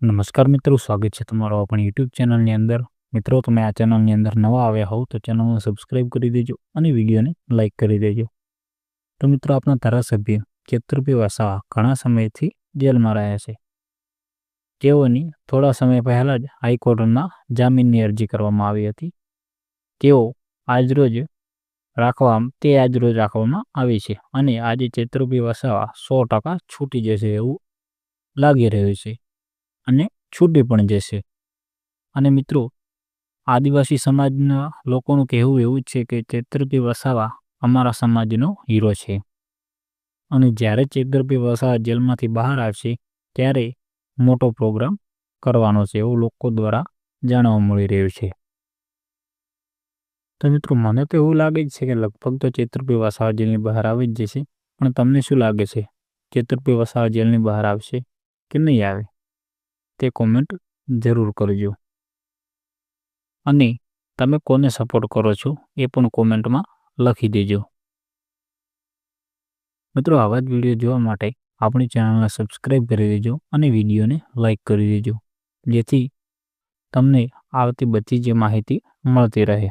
નમસ્કાર મિત્રો, સ્વાગત છે તમારો આપણી યુટ્યુબ ચેનલની અંદર. મિત્રો, તમે આ ચેનલની અંદર નવા આવ્યા હોવ તો ચેનલને સબસ્ક્રાઈબ કરી દેજો અને વિડીયોને લાઇક કરી દેજો. તો મિત્રો, આપણા ધારાસભ્ય ચેતુરભાઈ વસાવા ઘણા સમયથી જેલમાં રહ્યા છે. તેઓની થોડા સમય પહેલાં જ હાઈકોર્ટમાં જામીનની અરજી કરવામાં આવી હતી. તેઓ આજરોજ રાખવામાં આવી છે અને આજે ચેતુરભાઈ વસાવા 100% છૂટી જશે એવું લાગી રહ્યું છે અને છૂટી પણ જશે. અને મિત્રો, આદિવાસી સમાજના લોકોનું કહેવું એવું જ છે કે ચેતુરભાઈ વસાવા અમારા સમાજનો હીરો છે અને જ્યારે ચેતુરભાઈ વસાવા જેલમાંથી બહાર આવશે ત્યારે મોટો પ્રોગ્રામ કરવાનો છે એવું લોકો દ્વારા જાણવા મળી રહ્યું છે. તો મિત્રો, મને તો એવું લાગે જ છે કે લગભગ તો ચેતુરભાઈ વસાવા જેલની બહાર આવી જ જશે. પણ તમને શું લાગે છે, ચેતુરભાઈ વસાવા જેલની બહાર આવશે કે નહીં આવે? તે કોમેન્ટ જરૂર કરજો અને તમે કોને સપોર્ટ કરો છો એ પણ કોમેન્ટમાં લખી દેજો. મિત્રો, આવા જ વિડીયો જોવા માટે આપણી ચેનલને સબસ્ક્રાઈબ કરી દેજો અને વિડીયોને લાઇક કરી દેજો, જેથી તમને આવતી બધી જ માહિતી મળતી રહે.